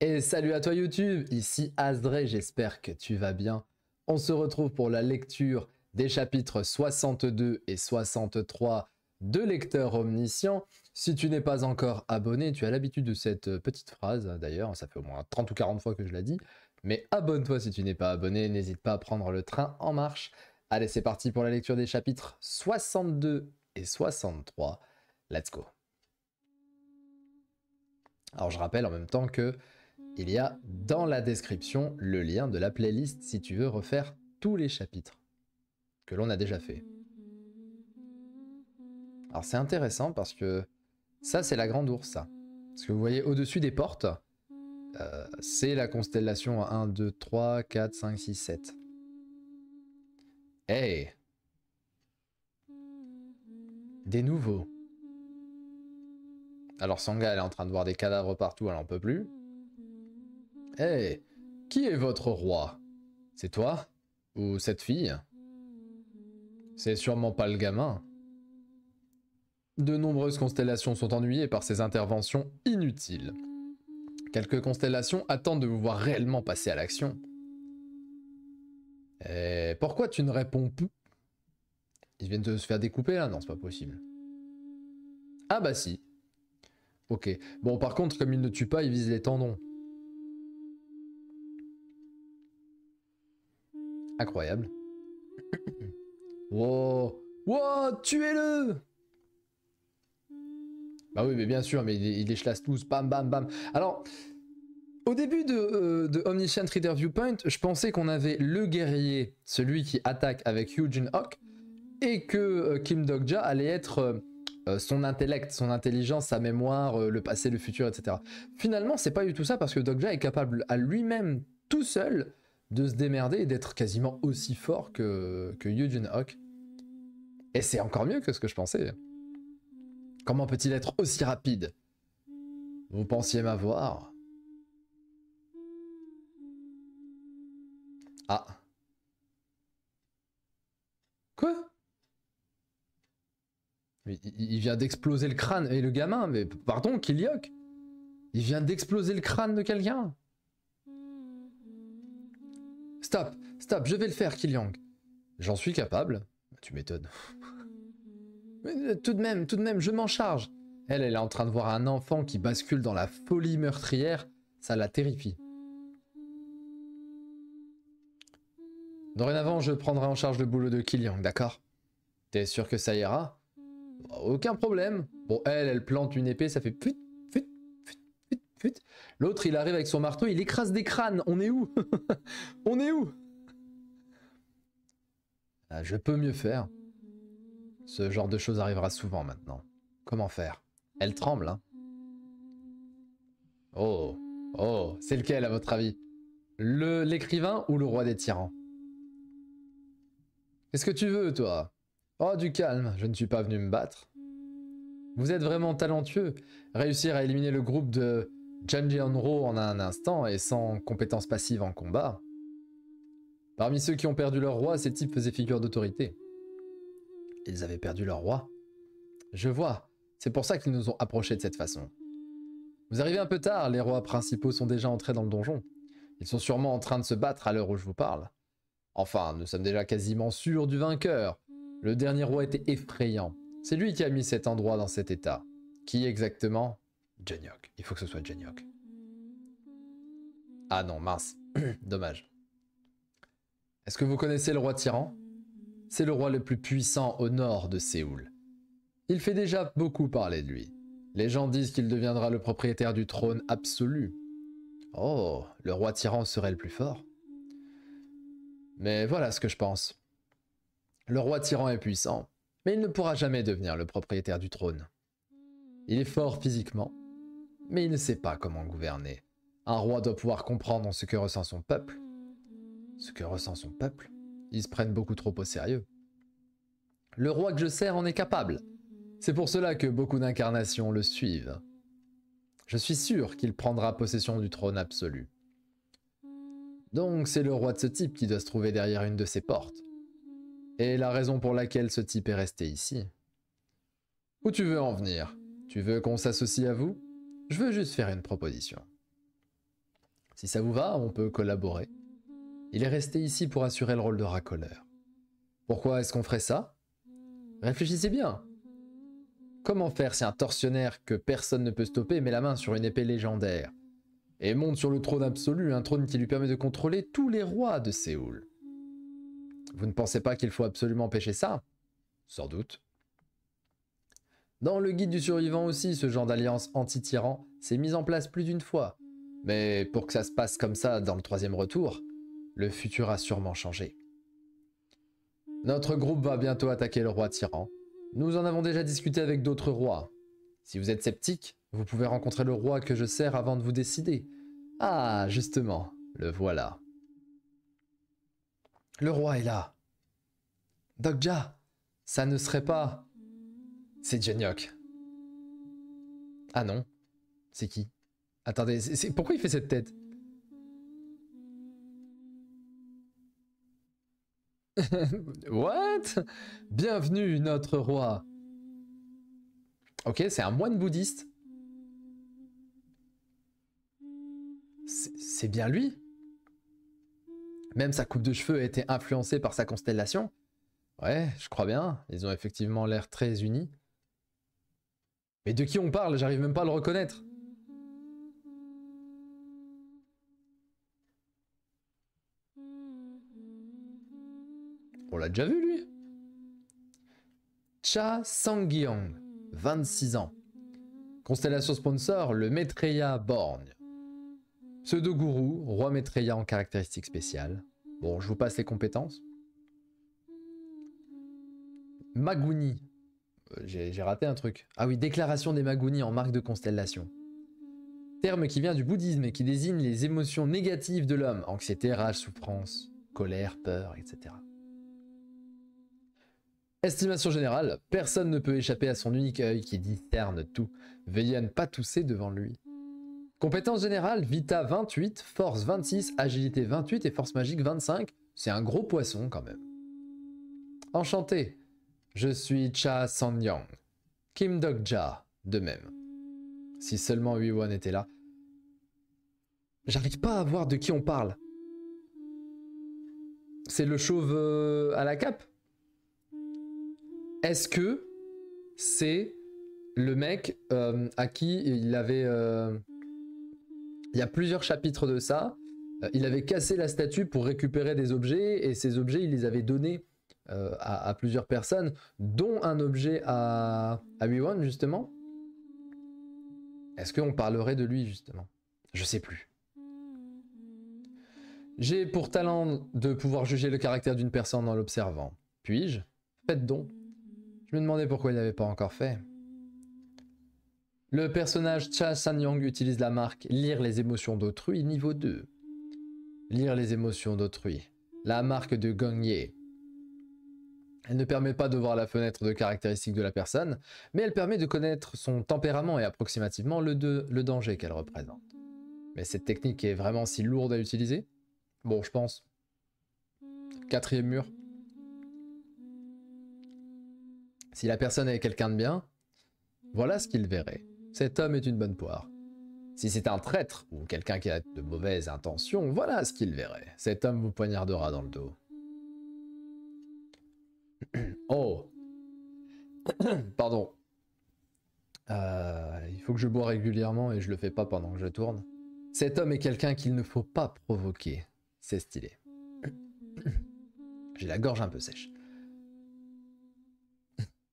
Et salut à toi YouTube, ici Asdre, j'espère que tu vas bien. On se retrouve pour la lecture des chapitres 62 et 63 de Lecteur Omniscient. Si tu n'es pas encore abonné, tu as l'habitude de cette petite phrase, d'ailleurs, ça fait au moins 30 ou 40 fois que je la dis. Mais abonne-toi si tu n'es pas abonné, n'hésite pas à prendre le train en marche. Allez, c'est parti pour la lecture des chapitres 62 et 63. Let's go. Alors je rappelle en même temps que il y a dans la description le lien de la playlist si tu veux refaire tous les chapitres que l'on a déjà fait. Alors c'est intéressant parce que ça c'est la grande ours ça. Parce que vous voyez au-dessus des portes, c'est la constellation 1, 2, 3, 4, 5, 6, 7. Hey! Des nouveaux. Alors Sangha elle est en train de voir des cadavres partout, elle en peut plus. Hey! Qui est votre roi? C'est toi? Ou cette fille? C'est sûrement pas le gamin. De nombreuses constellations sont ennuyées par ces interventions inutiles. Quelques constellations attendent de vous voir réellement passer à l'action. Et pourquoi tu ne réponds plus? Ils viennent de se faire découper là? Non, c'est pas possible. Ah bah si. Ok. Bon, par contre, comme ils ne tuent pas, ils visent les tendons. Incroyable. Wow. Wow, tuez-le! Bah oui, mais bien sûr, mais ils les chlassent tous. Bam, bam, bam. Alors, au début de Omniscient Reader Viewpoint, je pensais qu'on avait le guerrier, celui qui attaque avec Eugene Hawk, et que Kim Dok-ja allait être son intellect, son intelligence, sa mémoire, le passé, le futur, etc. Finalement, c'est pas du tout ça, parce que Dok-ja est capable à lui-même, tout seul, de se démerder et d'être quasiment aussi fort que Eugene Hawk. Et c'est encore mieux que ce que je pensais. Comment peut-il être aussi rapide? Vous pensiez m'avoir? Ah. Quoi? Il vient d'exploser le crâne. Et le gamin, mais pardon, Kiliok? Il vient d'exploser le crâne de quelqu'un. Stop, stop, je vais le faire, Kiliang. J'en suis capable. Tu m'étonnes. Mais tout de même, je m'en charge. Elle est en train de voir un enfant qui bascule dans la folie meurtrière. Ça la terrifie. Dorénavant, je prendrai en charge le boulot de Kiliang, d'accord? T'es sûr que ça ira? Aucun problème. Bon, elle plante une épée, ça fait put, put, put, put, put. L'autre, il arrive avec son marteau, il écrase des crânes. On est où? On est où? Ah, je peux mieux faire. Ce genre de choses arrivera souvent maintenant. Comment faire? Elle tremble, hein? Oh, oh, c'est lequel à votre avis? L'écrivain ou le roi des tyrans? Qu'est-ce que tu veux, toi? Oh, du calme, je ne suis pas venu me battre. Vous êtes vraiment talentueux. Réussir à éliminer le groupe de Janjianro en un instant et sans compétences passives en combat. Parmi ceux qui ont perdu leur roi, ces types faisaient figure d'autorité. Ils avaient perdu leur roi? Je vois. C'est pour ça qu'ils nous ont approchés de cette façon. Vous arrivez un peu tard, les rois principaux sont déjà entrés dans le donjon. Ils sont sûrement en train de se battre à l'heure où je vous parle. Enfin, nous sommes déjà quasiment sûrs du vainqueur. Le dernier roi était effrayant. C'est lui qui a mis cet endroit dans cet état. Qui exactement? Janiok. Il faut que ce soit Janiok. Ah non, mince. Dommage. Est-ce que vous connaissez le roi tyran? C'est le roi le plus puissant au nord de Séoul. Il fait déjà beaucoup parler de lui. Les gens disent qu'il deviendra le propriétaire du trône absolu. Oh, le roi tyran serait le plus fort. Mais voilà ce que je pense. Le roi tyran est puissant, mais il ne pourra jamais devenir le propriétaire du trône. Il est fort physiquement, mais il ne sait pas comment gouverner. Un roi doit pouvoir comprendre ce que ressent son peuple. Ce que ressent son peuple? Ils se prennent beaucoup trop au sérieux. Le roi que je sers en est capable. C'est pour cela que beaucoup d'incarnations le suivent. Je suis sûr qu'il prendra possession du trône absolu. Donc c'est le roi de ce type qui doit se trouver derrière une de ces portes. Et la raison pour laquelle ce type est resté ici. Où tu veux en venir? Tu veux qu'on s'associe à vous? Je veux juste faire une proposition. Si ça vous va, on peut collaborer. Il est resté ici pour assurer le rôle de racoleur. Pourquoi est-ce qu'on ferait ça? Réfléchissez bien. Comment faire si un tortionnaire que personne ne peut stopper met la main sur une épée légendaire et monte sur le trône absolu, un trône qui lui permet de contrôler tous les rois de Séoul? Vous ne pensez pas qu'il faut absolument empêcher ça? Sans doute. Dans le guide du survivant aussi, ce genre d'alliance anti-tyran s'est mis en place plus d'une fois. Mais pour que ça se passe comme ça dans le 3e retour, le futur a sûrement changé. Notre groupe va bientôt attaquer le roi tyran. Nous en avons déjà discuté avec d'autres rois. Si vous êtes sceptique, vous pouvez rencontrer le roi que je sers avant de vous décider. Ah, justement, le voilà. Le roi est là. Dokja, ça ne serait pas... C'est Genyok. Ah non, c'est qui? Attendez, pourquoi il fait cette tête? What? Bienvenue, notre roi. Ok, c'est un moine bouddhiste. C'est bien lui? Même sa coupe de cheveux a été influencée par sa constellation? Ouais, je crois bien. Ils ont effectivement l'air très unis. Mais de qui on parle? J'arrive même pas à le reconnaître. On l'a déjà vu, lui. Cha Sang-gyong, 26 ans. Constellation sponsor, le Maitreya Borgne. Pseudo-gourou, roi Maitreya en caractéristiques spéciales. Bon, je vous passe les compétences. Maguni. J'ai raté un truc. Ah oui, déclaration des Maguni en marque de constellation. Terme qui vient du bouddhisme et qui désigne les émotions négatives de l'homme. Anxiété, rage, souffrance, colère, peur, etc. Estimation générale, personne ne peut échapper à son unique œil qui discerne tout. Veillez à ne pas tousser devant lui. Compétence générale, Vita 28, Force 26, Agilité 28 et Force magique 25. C'est un gros poisson quand même. Enchanté, je suis Cha Sang-gyong. Kim Dokja, de même. Si seulement Huiwon était là. J'arrive pas à voir de qui on parle. C'est le chauve à la cape? Est-ce que c'est le mec à qui il avait... il y a plusieurs chapitres de ça. Il avait cassé la statue pour récupérer des objets, et ces objets, il les avait donnés à plusieurs personnes, dont un objet à Huiwon, justement. Est-ce qu'on parlerait de lui, justement? Je sais plus. J'ai pour talent de pouvoir juger le caractère d'une personne en l'observant. Puis-je? Faites donc. Je me demandais pourquoi il n'avait pas encore fait. Le personnage Cha Sang-gyong utilise la marque Lire les émotions d'autrui, niveau 2. Lire les émotions d'autrui. La marque de Gongye. Elle ne permet pas de voir la fenêtre de caractéristiques de la personne, mais elle permet de connaître son tempérament et approximativement le danger qu'elle représente. Mais cette technique est vraiment si lourde à utiliser? Bon, je pense. 4e mur. Si la personne est quelqu'un de bien, voilà ce qu'il verrait. Cet homme est une bonne poire. Si c'est un traître ou quelqu'un qui a de mauvaises intentions, voilà ce qu'il verrait. Cet homme vous poignardera dans le dos. Oh. Pardon. Il faut que je bois régulièrement et je le fais pas pendant que je tourne. Cet homme est quelqu'un qu'il ne faut pas provoquer. C'est stylé. J'ai la gorge un peu sèche.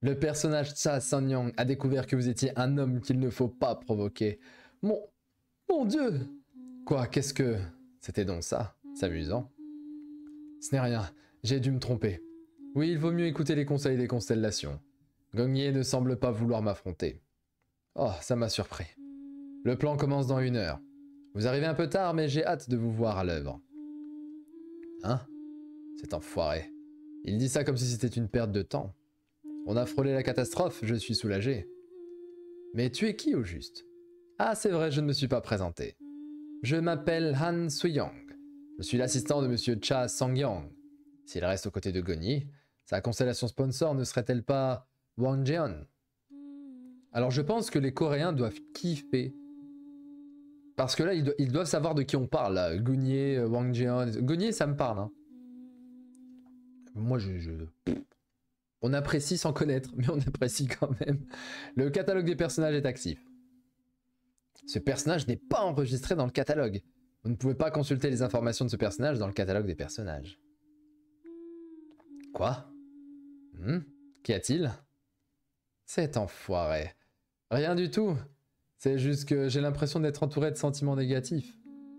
Le personnage Cha Sang-gyong a découvert que vous étiez un homme qu'il ne faut pas provoquer. Mon Dieu! Quoi, qu'est-ce que... C'était donc ça? C'est amusant. Ce n'est rien, j'ai dû me tromper. Oui, il vaut mieux écouter les conseils des constellations. Gongye ne semble pas vouloir m'affronter. Oh, ça m'a surpris. Le plan commence dans 1 heure. Vous arrivez un peu tard, mais j'ai hâte de vous voir à l'œuvre. Hein? Cet enfoiré. Il dit ça comme si c'était une perte de temps. On a frôlé la catastrophe, je suis soulagé. Mais tu es qui au juste? Ah, c'est vrai, je ne me suis pas présenté. Je m'appelle Han Suyong. Je suis l'assistant de monsieur Cha Sang-gyong. S'il reste aux côtés de Gongye, sa constellation sponsor ne serait-elle pas Wangjeon? Alors je pense que les Coréens doivent kiffer. Parce que là, ils doivent savoir de qui on parle. Là. Gunye, Wang Jeon. Gunye, ça me parle. Hein. Moi, on apprécie sans connaître, mais on apprécie quand même. Le catalogue des personnages est actif. Ce personnage n'est pas enregistré dans le catalogue. Vous ne pouvez pas consulter les informations de ce personnage dans le catalogue des personnages. Quoi? Qu'y a-t-il? Cet enfoiré. Rien du tout. C'est juste que j'ai l'impression d'être entouré de sentiments négatifs.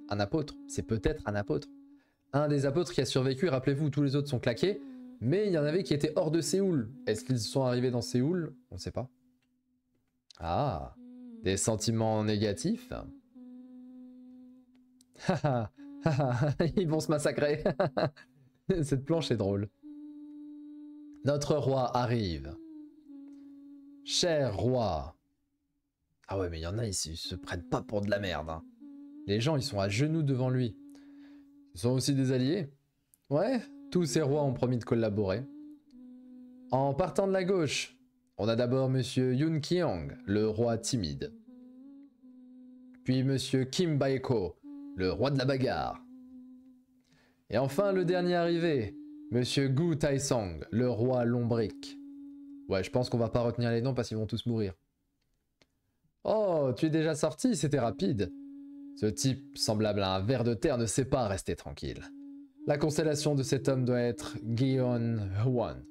Un apôtre. C'est peut-être un apôtre. Un des apôtres qui a survécu, rappelez-vous, tous les autres sont claqués. Mais il y en avait qui étaient hors de Séoul. Est-ce qu'ils sont arrivés dans Séoul? On ne sait pas. Ah, des sentiments négatifs. Ils vont se massacrer. Cette planche est drôle. Notre roi arrive. Cher roi. Ah ouais, mais il y en a, ils se prennent pas pour de la merde. Hein. Les gens, ils sont à genoux devant lui. Ils sont aussi des alliés. Ouais, tous ces rois ont promis de collaborer. En partant de la gauche, on a d'abord Monsieur Yoon Kyung, le roi timide. Puis Monsieur Kim Baeko, le roi de la bagarre. Et enfin, le dernier arrivé, Monsieur Gu Taesong, le roi lombric. Ouais, je pense qu'on va pas retenir les noms parce qu'ils vont tous mourir. Oh, tu es déjà sorti, c'était rapide. Ce type, semblable à un ver de terre, ne sait pas rester tranquille. La constellation de cet homme doit être Gion Hwan.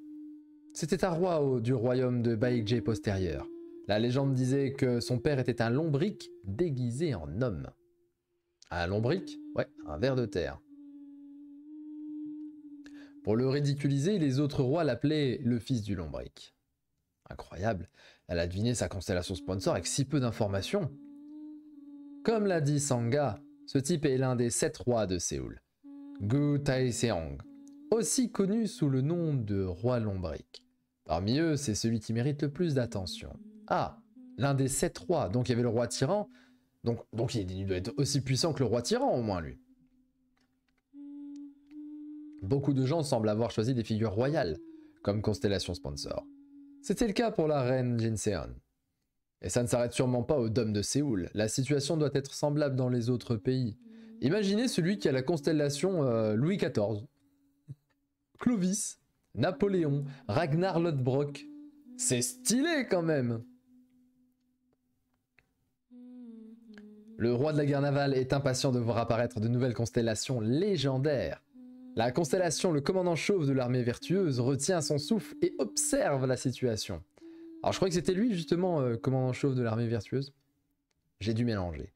C'était un roi du royaume de Baekje postérieur. La légende disait que son père était un lombric déguisé en homme. Un lombric? Ouais, un ver de terre. Pour le ridiculiser, les autres rois l'appelaient le fils du lombric. Incroyable, elle a deviné sa constellation sponsor avec si peu d'informations. Comme l'a dit Sangha, ce type est l'un des 7 rois de Séoul. Gu Taeseong, aussi connu sous le nom de roi lombric. Parmi eux, c'est celui qui mérite le plus d'attention. Ah, l'un des 7 rois, donc il y avait le roi tyran, donc il doit être aussi puissant que le roi tyran au moins lui. Beaucoup de gens semblent avoir choisi des figures royales comme constellation sponsor. C'était le cas pour la reine Jinseon. Et ça ne s'arrête sûrement pas au dôme de Séoul. La situation doit être semblable dans les autres pays. Imaginez celui qui a la constellation Louis XIV, Clovis, Napoléon, Ragnar Lodbrok. C'est stylé quand même. Le roi de la guerre navale est impatient de voir apparaître de nouvelles constellations légendaires. La constellation Le Commandant Chauve de l'armée vertueuse retient son souffle et observe la situation. Alors je crois que c'était lui justement, Commandant Chauve de l'armée vertueuse. J'ai dû mélanger.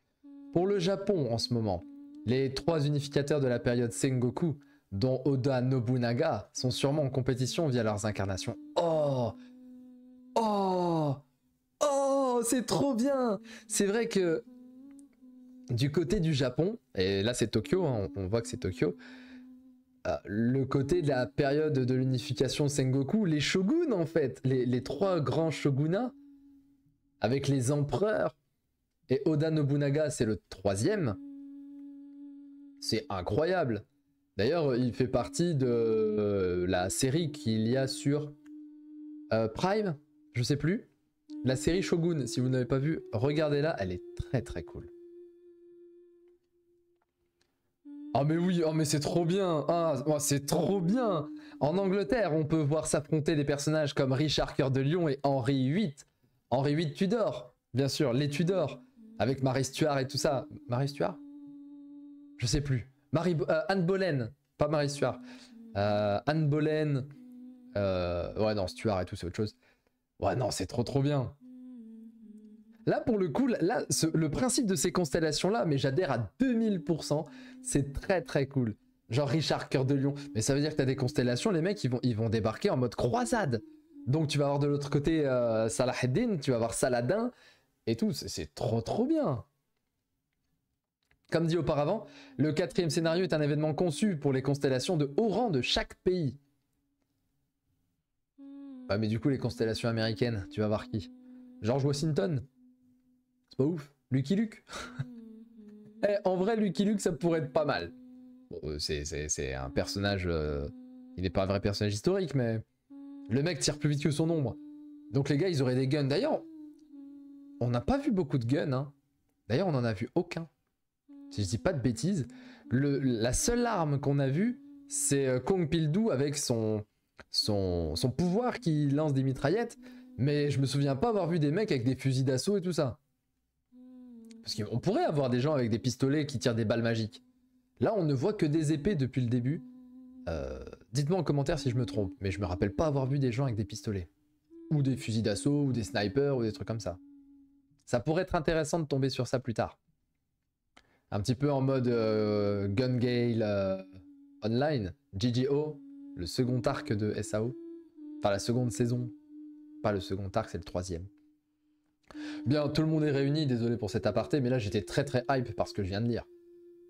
Pour le Japon en ce moment, les 3 unificateurs de la période Sengoku, dont Oda Nobunaga, sont sûrement en compétition via leurs incarnations. Oh! Oh! Oh! C'est trop bien! C'est vrai que du côté du Japon, et là c'est Tokyo, hein, on voit que c'est Tokyo, le côté de la période de l'unification Sengoku, les shoguns en fait, les 3 grands shogunats, avec les empereurs, et Oda Nobunaga c'est le 3e, c'est incroyable. D'ailleurs, il fait partie de la série qu'il y a sur Prime, je sais plus, la série Shogun, si vous n'avez pas vu, regardez-la, elle est très très cool. Ah mais oui, oh mais c'est trop bien, ah, oh, c'est trop bien. En Angleterre, on peut voir s'affronter des personnages comme Richard Cœur de Lion et Henri VIII. Henri VIII Tudor, bien sûr, les Tudors, avec Marie Stuart et tout ça. Marie Stuart? Je sais plus. Anne Boleyn, pas Marie Stuart. Anne Boleyn, ouais non, Stuart et tout, c'est autre chose. Ouais non, c'est trop trop bien. Là, pour le coup, là, le principe de ces constellations-là, mais j'adhère à 2000%, c'est très très cool. Genre Richard Cœur de Lion. Mais ça veut dire que t'as des constellations, les mecs, ils vont débarquer en mode croisade. Donc tu vas avoir de l'autre côté Salaheddin, tu vas avoir Saladin, et tout, c'est trop trop bien. Comme dit auparavant, le 4e scénario est un événement conçu pour les constellations de haut rang de chaque pays. Ouais, mais du coup, les constellations américaines, tu vas voir qui? George Washington? C'est pas ouf. Lucky Luke. En vrai, Lucky Luke, ça pourrait être pas mal. Bon, c'est un personnage... il n'est pas un vrai personnage historique, mais... Le mec tire plus vite que son ombre. Donc les gars, ils auraient des guns. D'ailleurs, on n'a pas vu beaucoup de guns. Hein. D'ailleurs, on n'en a vu aucun. Si je dis pas de bêtises, la seule arme qu'on a vue, c'est Kong Pildou avec son pouvoir qui lance des mitraillettes. Mais je me souviens pas avoir vu des mecs avec des fusils d'assaut et tout ça. Parce qu'on pourrait avoir des gens avec des pistolets qui tirent des balles magiques. Là, on ne voit que des épées depuis le début. Dites-moi en commentaire si je me trompe, mais je me rappelle pas avoir vu des gens avec des pistolets. Ou des fusils d'assaut, ou des snipers, ou des trucs comme ça. Ça pourrait être intéressant de tomber sur ça plus tard. Un petit peu en mode Gun Gale Online, GGO, le second arc de SAO. Enfin, la seconde saison. Pas le second arc, c'est le troisième. Bien, tout le monde est réuni, désolé pour cet aparté, mais là j'étais très hype par ce que je viens de lire.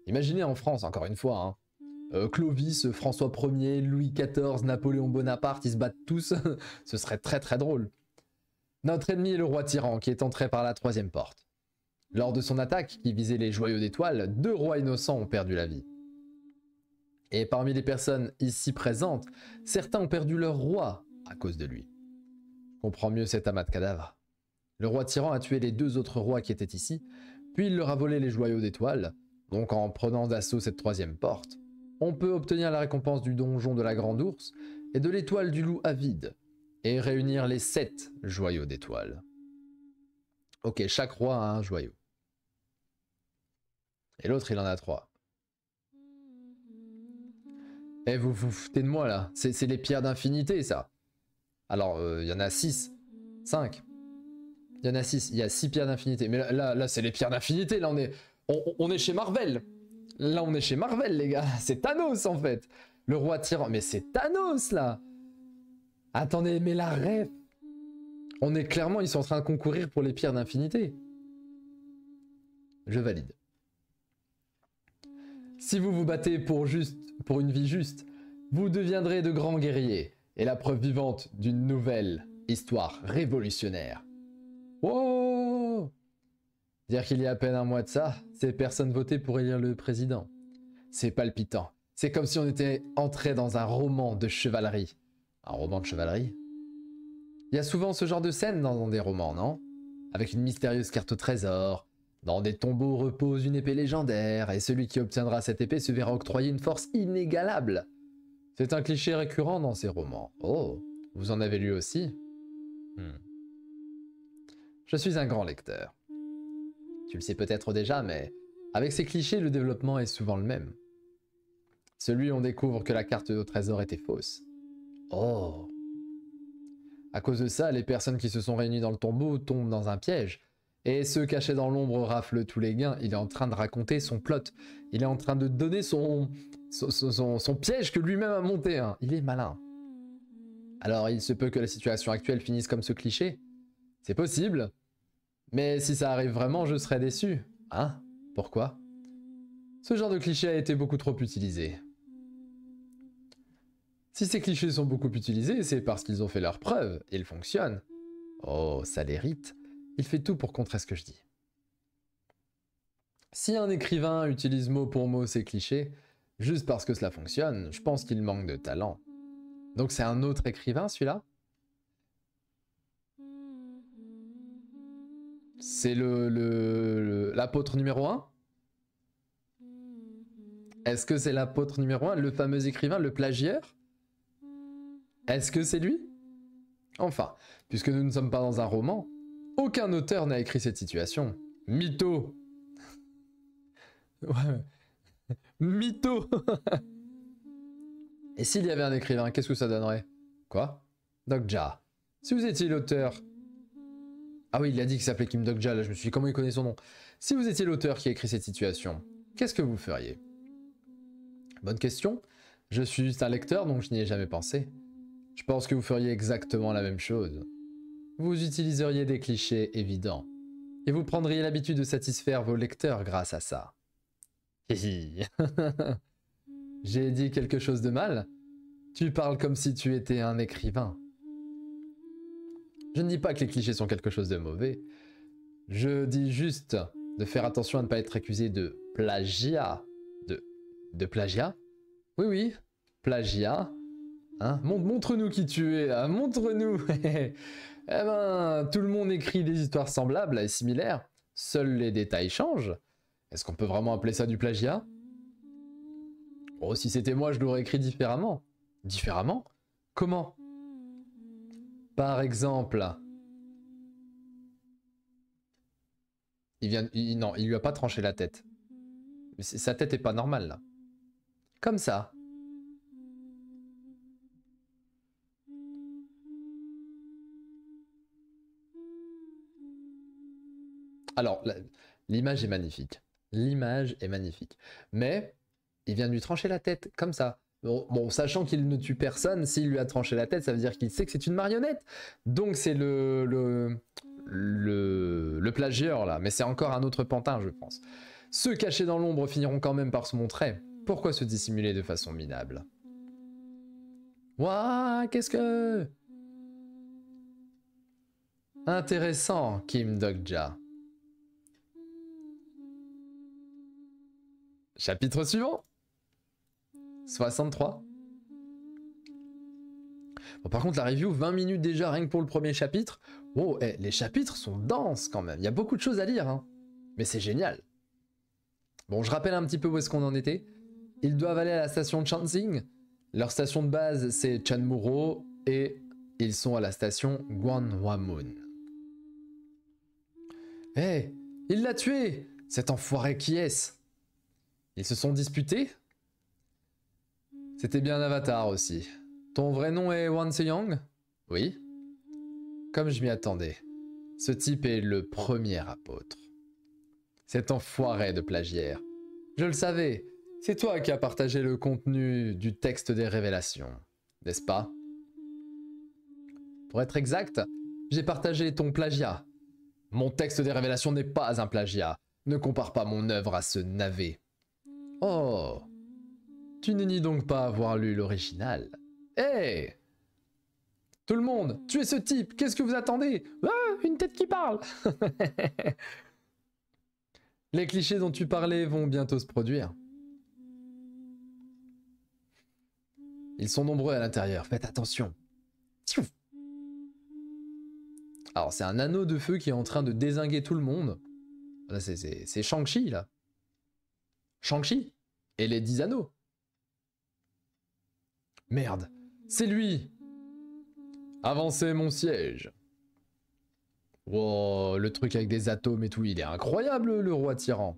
Imaginez en France, encore une fois, hein, Clovis, François Ier, Louis XIV, Napoléon Bonaparte, ils se battent tous, ce serait très drôle. Notre ennemi est le roi tyran, qui est entré par la troisième porte. Lors de son attaque, qui visait les joyaux d'étoiles, 2 rois innocents ont perdu la vie. Et parmi les personnes ici présentes, certains ont perdu leur roi à cause de lui. Je comprends mieux cet amas de cadavres. Le roi tyran a tué les 2 autres rois qui étaient ici, puis il leur a volé les joyaux d'étoiles. Donc en prenant d'assaut cette troisième porte, on peut obtenir la récompense du donjon de la Grande Ourse et de l'étoile du loup avide, et réunir les 7 joyaux d'étoiles. Ok, chaque roi a un joyau. Et l'autre il en a 3. Eh, vous vous foutez de moi là, c'est les pierres d'infinité ça. Alors, il y en a 6, 5. Il y en a 6, il y a 6 pierres d'infinité. Mais là c'est les pierres d'infinité, là on est chez Marvel. Là on est chez Marvel les gars, c'est Thanos en fait. Le roi tyran, mais c'est Thanos là. Attendez, mais la ref. On est clairement, ils sont en train de concourir pour les pierres d'infinité. Je valide. Si vous vous battez pour une vie juste, vous deviendrez de grands guerriers et la preuve vivante d'une nouvelle histoire révolutionnaire. Wow! Dire qu'il y a à peine un mois de ça, ces personnes votaient pour élire le président. C'est palpitant. C'est comme si on était entré dans un roman de chevalerie. Un roman de chevalerie? Il y a souvent ce genre de scène dans des romans, non? Avec une mystérieuse carte au trésor. Dans des tombeaux repose une épée légendaire, et celui qui obtiendra cette épée se verra octroyer une force inégalable. C'est un cliché récurrent dans ces romans. Oh, vous en avez lu aussi? Je suis un grand lecteur. Tu le sais peut-être déjà, mais avec ces clichés, le développement est souvent le même. Celui où on découvre que la carte au trésor était fausse. Oh! À cause de ça, les personnes qui se sont réunies dans le tombeau tombent dans un piège. Et ceux cachés dans l'ombre raflent tous les gains. Il est en train de raconter son plot. Il est en train de donner son piège que lui-même a monté. Hein. Il est malin. Alors il se peut que la situation actuelle finisse comme ce cliché. C'est possible. Mais si ça arrive vraiment, je serais déçu. Hein? Pourquoi? Ce genre de cliché a été beaucoup trop utilisé. Si ces clichés sont beaucoup utilisés, c'est parce qu'ils ont fait leurs preuves. Ils fonctionnent. Oh, ça l'hérite. Il fait tout pour contrer ce que je dis. Si un écrivain utilise mot pour mot ces clichés, juste parce que cela fonctionne, je pense qu'il manque de talent. Donc c'est un autre écrivain, celui-là? C'est l'apôtre numéro 1? Est-ce que c'est l'apôtre numéro 1, le fameux écrivain, le plagieur? Est-ce que c'est lui? Enfin, puisque nous ne sommes pas dans un roman, aucun auteur n'a écrit cette situation. Mytho. Ouais. Mytho. Et s'il y avait un écrivain, qu'est-ce que ça donnerait? Quoi? Dokja. Si vous étiez l'auteur... Ah oui, il a dit qu'il s'appelait Kim Dokja, là je me suis dit comment il connaît son nom. Si vous étiez l'auteur qui a écrit cette situation, qu'est-ce que vous feriez? Bonne question. Je suis juste un lecteur, donc je n'y ai jamais pensé. Je pense que vous feriez exactement la même chose. Vous utiliseriez des clichés évidents. Et vous prendriez l'habitude de satisfaire vos lecteurs grâce à ça. J'ai dit quelque chose de mal? Tu parles comme si tu étais un écrivain. Je ne dis pas que les clichés sont quelque chose de mauvais. Je dis juste de faire attention à ne pas être accusé de plagiat. De plagiat? Oui, oui, plagiat. Hein? Montre-nous qui tu es, là. Montre-nous. Eh ben, tout le monde écrit des histoires semblables et similaires. Seuls les détails changent. Est-ce qu'on peut vraiment appeler ça du plagiat? Oh, si c'était moi, je l'aurais écrit différemment. Différemment? Comment? Par exemple, non, il lui a pas tranché la tête. Sa tête est pas normale là. Comme ça. Alors, l'image est magnifique. L'image est magnifique. Mais il vient de lui trancher la tête, comme ça. Bon, sachant qu'il ne tue personne, s'il lui a tranché la tête, ça veut dire qu'il sait que c'est une marionnette. Donc c'est le plagieur là. Mais c'est encore un autre pantin, je pense. Ceux cachés dans l'ombre finiront quand même par se montrer. Pourquoi se dissimuler de façon minable? Ouah, qu'est-ce que... Intéressant, Kim Dogja. Chapitre suivant. 63. Bon, par contre, la review, 20 minutes déjà, rien que pour le premier chapitre. Oh, les chapitres sont denses quand même. Il y a beaucoup de choses à lire, hein. Mais c'est génial. Bon, je rappelle un petit peu où est-ce qu'on en était. Ils doivent aller à la station de Chansing. Leur station de base, c'est Chanmuro. Et ils sont à la station Gwanhwamun. Eh, il l'a tué! Cet enfoiré qui est-ce? Ils se sont disputés? C'était bien Avatar aussi. Ton vrai nom est Wan Se-young? Oui. Comme je m'y attendais. Ce type est le premier apôtre. Cet enfoiré de plagiaire. Je le savais. C'est toi qui as partagé le contenu du texte des révélations. N'est-ce pas? Pour être exact, j'ai partagé ton plagiat. Mon texte des révélations n'est pas un plagiat. Ne compare pas mon œuvre à ce navet. Oh, tu ne nies donc pas avoir lu l'original. Hé, hey, tout le monde, tuez ce type, qu'est-ce que vous attendez? Ah, une tête qui parle. Les clichés dont tu parlais vont bientôt se produire. Ils sont nombreux à l'intérieur, faites attention. Alors c'est un anneau de feu qui est en train de dézinguer tout le monde. Là c'est Shang-Chi là. Shang-Chi et les 10 anneaux. Merde, c'est lui. Avancez mon siège. Wow, le truc avec des atomes et tout, il est incroyable le roi tyran.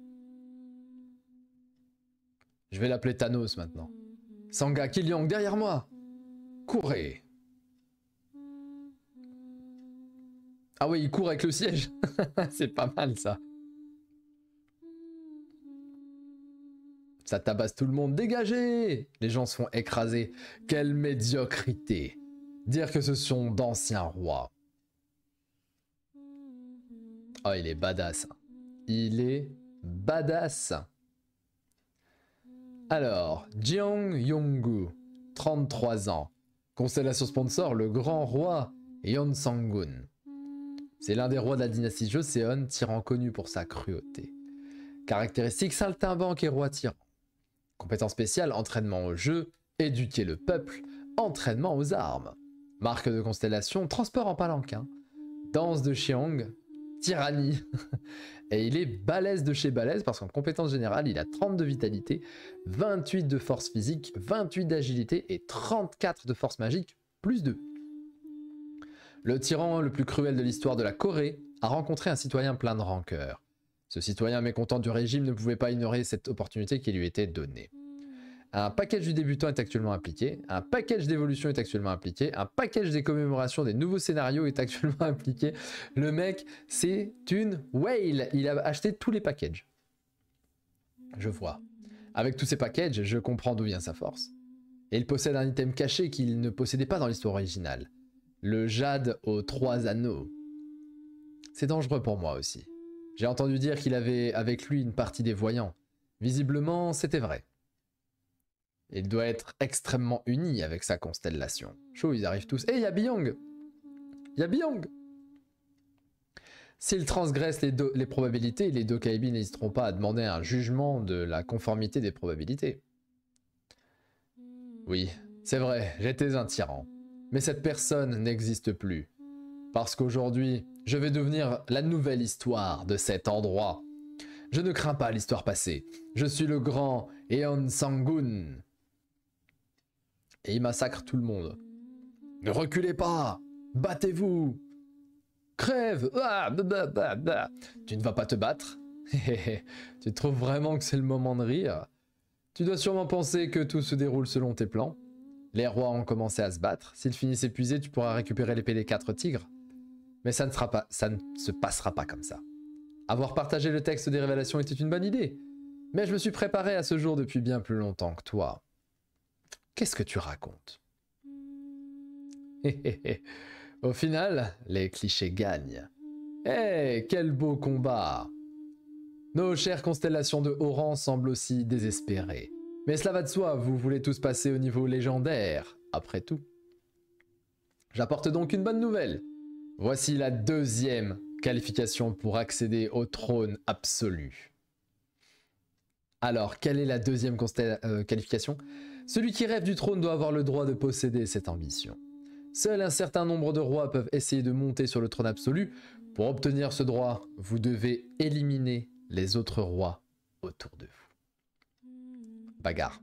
Je vais l'appeler Thanos maintenant. Sangha Kiliang derrière moi. Courez. Ah oui, il court avec le siège. C'est pas mal ça. Ça tabasse tout le monde. Dégagez! Les gens se font écraser. Quelle médiocrité. Dire que ce sont d'anciens rois. Oh, il est badass. Il est badass. Alors, Jeong Yong-gu, 33 ans. Constellation sponsor, le grand roi Yeon Sang-gun. C'est l'un des rois de la dynastie Joseon, tyran connu pour sa cruauté. Caractéristique, saltimbanque et roi tyran. Compétence spéciale, entraînement au jeu, éduquer le peuple, entraînement aux armes. Marque de constellation, transport en palanquin. Danse de Cheong, tyrannie. Et il est balèze de chez balèze parce qu'en compétence générale, il a 30 de vitalité, 28 de force physique, 28 d'agilité et 34 de force magique, plus 2. Le tyran le plus cruel de l'histoire de la Corée a rencontré un citoyen plein de rancœur. Ce citoyen mécontent du régime ne pouvait pas ignorer cette opportunité qui lui était donnée. Un package du débutant est actuellement appliqué, un package d'évolution est actuellement appliqué, un package des commémorations des nouveaux scénarios est actuellement appliqué. Le mec, c'est une whale. Il a acheté tous les packages. Je vois. Avec tous ces packages, je comprends d'où vient sa force. Et il possède un item caché qu'il ne possédait pas dans l'histoire originale. Le jade aux 3 anneaux. C'est dangereux pour moi aussi. J'ai entendu dire qu'il avait avec lui une partie des voyants. Visiblement, c'était vrai. Il doit être extrêmement uni avec sa constellation. Chaud, ils arrivent tous. Eh, il y a Byung! Il y a Byung! S'ils transgressent les probabilités, les Dokaibi n'hésiteront pas à demander un jugement de la conformité des probabilités. Oui, c'est vrai, j'étais un tyran. Mais cette personne n'existe plus. Parce qu'aujourd'hui, je vais devenir la nouvelle histoire de cet endroit. Je ne crains pas l'histoire passée. Je suis le grand Eon Sangun. Et il massacre tout le monde. Ne reculez pas! Battez-vous! Crève! Ah, bah, bah, bah. Tu ne vas pas te battre? Tu trouves vraiment que c'est le moment de rire? Tu dois sûrement penser que tout se déroule selon tes plans. Les rois ont commencé à se battre. S'ils finissent épuisés, tu pourras récupérer l'épée des 4 tigres. Mais ça ne se passera pas comme ça. Avoir partagé le texte des révélations était une bonne idée. Mais je me suis préparé à ce jour depuis bien plus longtemps que toi. Qu'est-ce que tu racontes? Au final, les clichés gagnent. Eh, quel beau combat! Nos chères constellations de haut rang semblent aussi désespérées. Mais cela va de soi, vous voulez tous passer au niveau légendaire, après tout. J'apporte donc une bonne nouvelle. Voici la 2e qualification pour accéder au trône absolu. Alors, quelle est la 2e qualification? Celui qui rêve du trône doit avoir le droit de posséder cette ambition. Seul un certain nombre de rois peuvent essayer de monter sur le trône absolu. Pour obtenir ce droit, vous devez éliminer les autres rois autour de vous. Bagarre.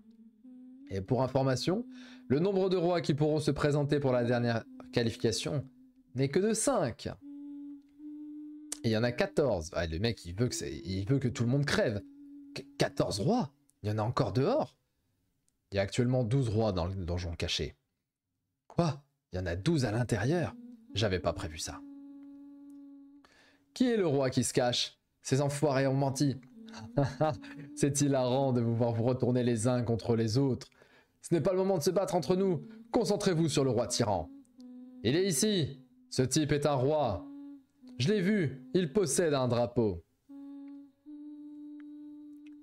Et pour information, le nombre de rois qui pourront se présenter pour la dernière qualification n'est que de 5. Et il y en a 14. Ah, le mec, il veut que tout le monde crève. 14 rois? Il y en a encore dehors? Il y a actuellement 12 rois dans le donjon caché. Quoi? Il y en a 12 à l'intérieur? J'avais pas prévu ça. Qui est le roi qui se cache? Ces enfoirés ont menti. C'est hilarant de vous voir vous retourner les uns contre les autres. Ce n'est pas le moment de se battre entre nous. Concentrez-vous sur le roi tyran. Il est ici. Ce type est un roi. Je l'ai vu. Il possède un drapeau.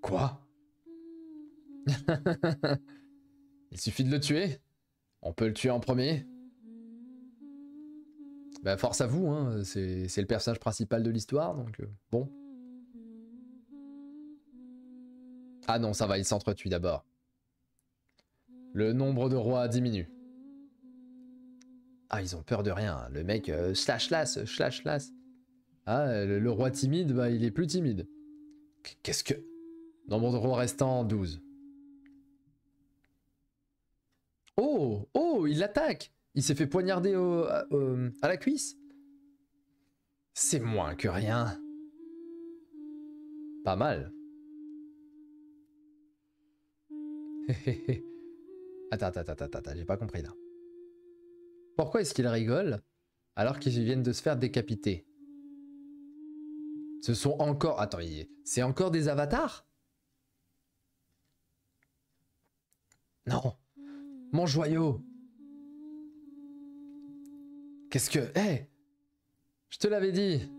Quoi? Il suffit de le tuer. On peut le tuer en premier. Bah force à vous, hein. C'est le personnage principal de l'histoire, donc bon. Ah non, ça va, il s'entretue d'abord. Le nombre de rois diminue. Ah, ils ont peur de rien. Le mec, slash-las, slash-las. Ah, le roi timide, bah il est plus timide. Qu'est-ce que... Nombre de rois restants, 12. Oh, oh, il l'attaque. Il s'est fait poignarder à la cuisse. C'est moins que rien. Pas mal. Attends, j'ai pas compris là. Pourquoi est-ce qu'il rigole alors qu'ils viennent de se faire décapiter? Ce sont encore... Attends, c'est encore des avatars? Non. Mon joyau. Qu'est-ce que... Hé, je te l'avais dit.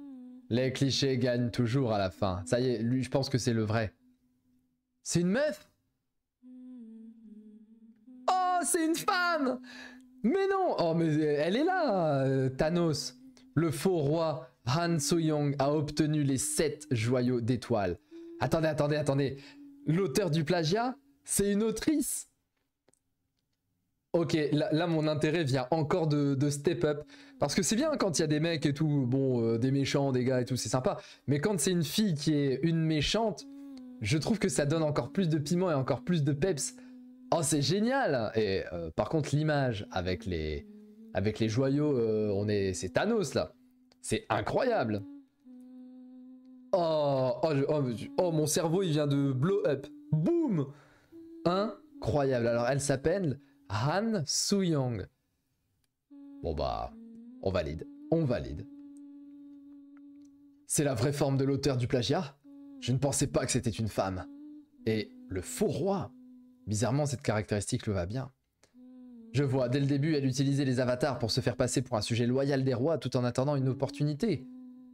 Les clichés gagnent toujours à la fin. Ça y est, lui, je pense que c'est le vrai. C'est une meuf? Oh, c'est une femme! Mais non! Oh, mais elle est là, Thanos. Le faux roi Han So-young a obtenu les 7 joyaux d'étoiles. Attendez. L'auteur du plagiat, c'est une autrice. Ok, là mon intérêt vient encore de step up. Parce que c'est bien quand il y a des mecs et tout, bon, des méchants, des gars et tout, c'est sympa. Mais quand c'est une fille qui est une méchante, je trouve que ça donne encore plus de piment et encore plus de peps. Oh, c'est génial! Et par contre, l'image avec les joyaux, c'est Thanos là. C'est incroyable. Oh, mon cerveau il vient de blow up. Boum! Incroyable. Alors elle s'appelle Han So-young. Bon bah, on valide. C'est la vraie forme de l'auteur du plagiat? Je ne pensais pas que c'était une femme. Et le faux roi? Bizarrement, cette caractéristique le va bien. Je vois, dès le début, elle utilisait les avatars pour se faire passer pour un sujet loyal des rois tout en attendant une opportunité.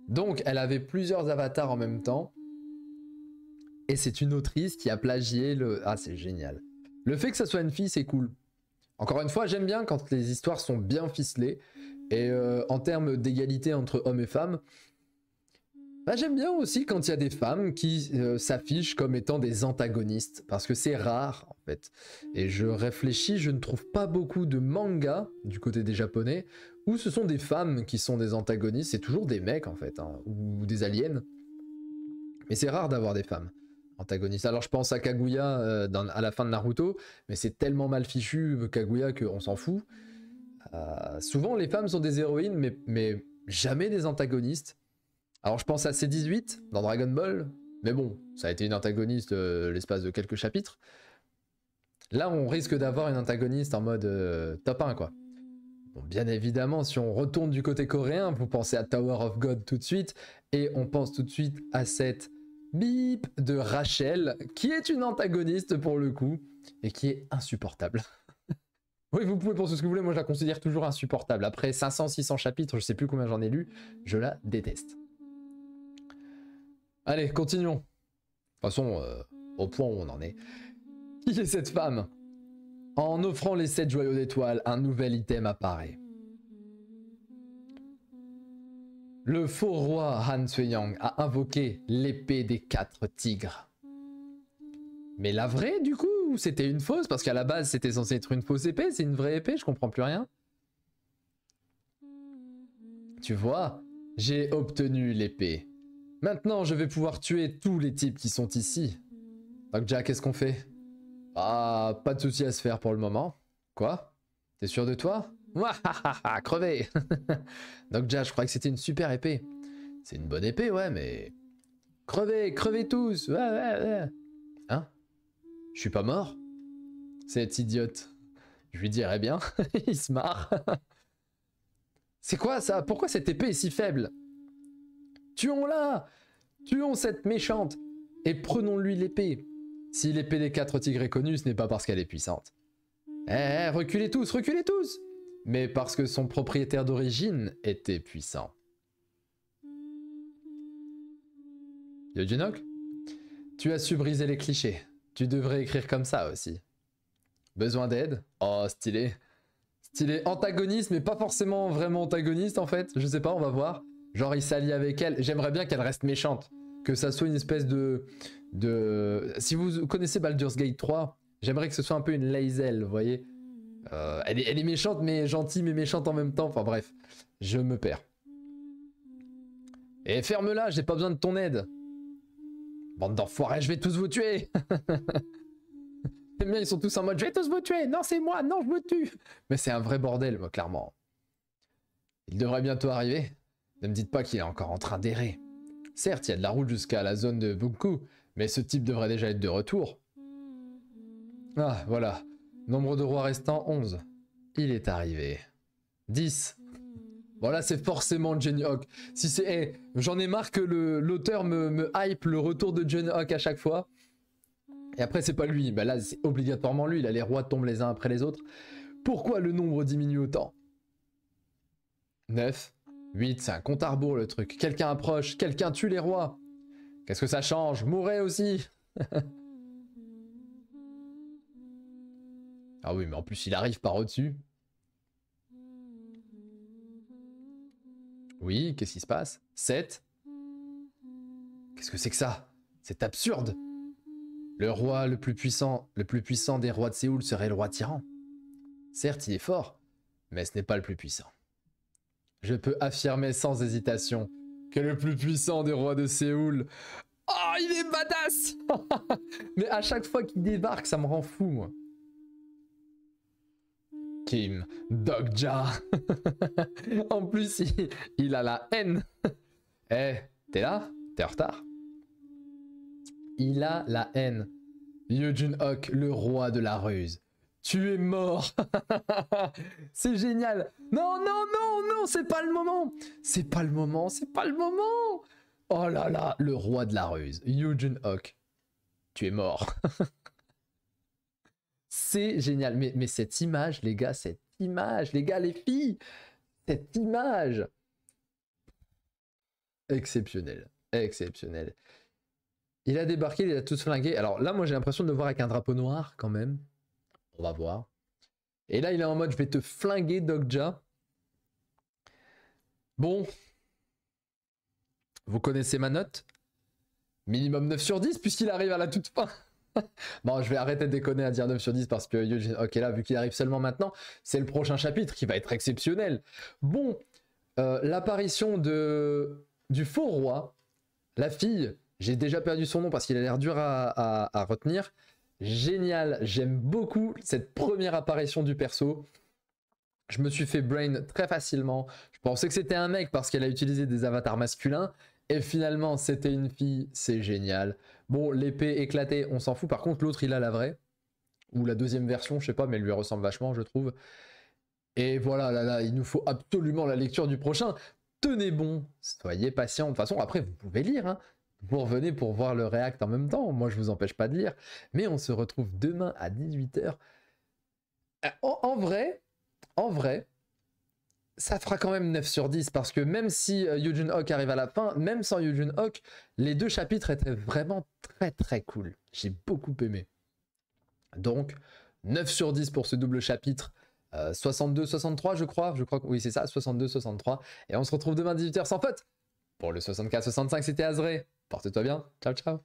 Donc, elle avait plusieurs avatars en même temps. Et c'est une autrice qui a plagié le... Ah, c'est génial. Le fait que ça soit une fille, c'est cool. Encore une fois, j'aime bien quand les histoires sont bien ficelées. Et en termes d'égalité entre hommes et femmes, bah, j'aime bien aussi quand il y a des femmes qui s'affichent comme étant des antagonistes. Parce que c'est rare, en fait. Et je réfléchis, je ne trouve pas beaucoup de mangas, du côté des japonais, où ce sont des femmes qui sont des antagonistes. C'est toujours des mecs, en fait, hein, ou des aliens. Mais c'est rare d'avoir des femmes antagonistes. Alors je pense à Kaguya à la fin de Naruto, mais c'est tellement mal fichu Kaguya qu'on s'en fout. Souvent les femmes sont des héroïnes, mais jamais des antagonistes. Alors je pense à C18 dans Dragon Ball, mais bon, ça a été une antagoniste l'espace de quelques chapitres. Là on risque d'avoir une antagoniste en mode top 1 quoi. Bon, bien évidemment, si on retourne du côté coréen, vous pensez à Tower of God tout de suite, et on pense tout de suite à cette bip de Rachel, qui est une antagoniste pour le coup, et qui est insupportable. Oui, vous pouvez penser ce que vous voulez, moi je la considère toujours insupportable. Après 500-600 chapitres, je sais plus combien j'en ai lu, je la déteste. Allez, continuons. De toute façon, au point où on en est. Qui est cette femme ? En offrant les 7 joyaux d'étoiles, un nouvel item apparaît. Le faux roi Han Sui-Yang a invoqué l'épée des 4 tigres. Mais la vraie, du coup, c'était une fausse, parce qu'à la base, c'était censé être une fausse épée, c'est une vraie épée, je comprends plus rien. Tu vois, j'ai obtenu l'épée. Maintenant, je vais pouvoir tuer tous les types qui sont ici. Donc, Jack, qu'est-ce qu'on fait ? Ah, pas de souci à se faire pour le moment. Quoi ? T'es sûr de toi ? Wahahaha, crevé. Donc Jack, je crois que c'était une super épée. C'est une bonne épée, ouais, mais... Crevez, crevez tous. Ouais. Hein ? Je suis pas mort ? Cet idiote. Je lui dirais bien. Il se marre. C'est quoi ça ? Pourquoi cette épée est si faible ? Tuons-la ! Tuons cette méchante et prenons-lui l'épée. Si l'épée des 4 tigres est connue, ce n'est pas parce qu'elle est puissante. Reculez tous, reculez tous! Mais parce que son propriétaire d'origine était puissant. Yo Junok, tu as su briser les clichés. Tu devrais écrire comme ça aussi. Besoin d'aide? Oh, stylé. Stylé antagoniste, mais pas forcément vraiment antagoniste en fait. Je sais pas, on va voir. Genre il s'allie avec elle. J'aimerais bien qu'elle reste méchante. Que ça soit une espèce de... Si vous connaissez Baldur's Gate 3, j'aimerais que ce soit un peu une Lae'zel, vous voyez. Elle est méchante mais gentille mais méchante en même temps. Enfin bref, je me perds. Et ferme-la, j'ai pas besoin de ton aide. Bande d'enfoirés, je vais tous vous tuer. J'aime bien, ils sont tous en mode je vais tous vous tuer. Non, c'est moi, non, je me tue. Mais c'est un vrai bordel, moi, clairement. Il devrait bientôt arriver. Ne me dites pas qu'il est encore en train d'errer. Certes, il y a de la route jusqu'à la zone de Bunku, mais ce type devrait déjà être de retour. Ah, voilà. Nombre de rois restants, 11. Il est arrivé. 10. Voilà, c'est forcément Johnny Hawk. Si c'est... j'en ai marre que l'auteur me hype le retour de Johnny Hawk à chaque fois. Et après, c'est pas lui. Bah là, c'est obligatoirement lui. Là, les rois tombent les uns après les autres. Pourquoi le nombre diminue autant? 9. 8, c'est un compte à rebours le truc. Quelqu'un approche, quelqu'un tue les rois. Qu'est-ce que ça change? Mourez aussi. Ah oui, mais en plus il arrive par au-dessus. Oui, qu'est-ce qui se passe? 7. Qu'est-ce que c'est que ça? C'est absurde. Le roi le plus puissant des rois de Séoul serait le roi tyran. Certes, il est fort, mais ce n'est pas le plus puissant. Je peux affirmer sans hésitation que le plus puissant des rois de Séoul... Oh, il est badass. Mais à chaque fois qu'il débarque, ça me rend fou, moi. Kim Dogja. En plus, il a la haine. Eh, t'es là? T'es en retard? Il a la haine. Yoo Jun-ok, le roi de la ruse. Tu es mort. C'est génial. Non, non, non, non, c'est pas le moment. C'est pas le moment, c'est pas le moment. Oh là là, le roi de la ruse. Yoo Jun-ok, tu es mort. C'est génial. Mais cette image, les gars, les filles, cette image. Exceptionnel. Exceptionnel. Il a débarqué, il a tous flingué. Alors là, moi, j'ai l'impression de le voir avec un drapeau noir, quand même. On va voir. Et là, il est en mode, je vais te flinguer, Dogja. Bon. Vous connaissez ma note? Minimum 9 sur 10, puisqu'il arrive à la toute fin. Bon, je vais arrêter de déconner à dire 9 sur 10, parce que Eugene, ok, là, vu qu'il arrive seulement maintenant, c'est le prochain chapitre qui va être exceptionnel. Bon, l'apparition du faux roi, la fille J'ai déjà perdu son nom parce qu'il a l'air dur à retenir. Génial, j'aime beaucoup cette première apparition du perso. Je me suis fait brain très facilement. Je pensais que c'était un mec parce qu'elle a utilisé des avatars masculins. Et finalement, c'était une fille. C'est génial. Bon, l'épée éclatée, on s'en fout. Par contre, l'autre, il a la vraie. Ou la deuxième version, je sais pas, mais elle lui ressemble vachement, je trouve. Et voilà, là, il nous faut absolument la lecture du prochain. Tenez bon, soyez patient. De toute façon, après, vous pouvez lire. Hein. Vous revenez pour voir le react en même temps. Moi, je vous empêche pas de lire. Mais on se retrouve demain à 18 h. En vrai, ça fera quand même 9 sur 10 parce que même si Eugene Hawk arrive à la fin, même sans Eugene Hawk, les deux chapitres étaient vraiment très très cool. J'ai beaucoup aimé. Donc, 9 sur 10 pour ce double chapitre. 62-63 je crois que oui c'est ça, 62-63. Et on se retrouve demain 18 h sans faute. Pour le 64-65 c'était Azré. Porte-toi bien, ciao ciao.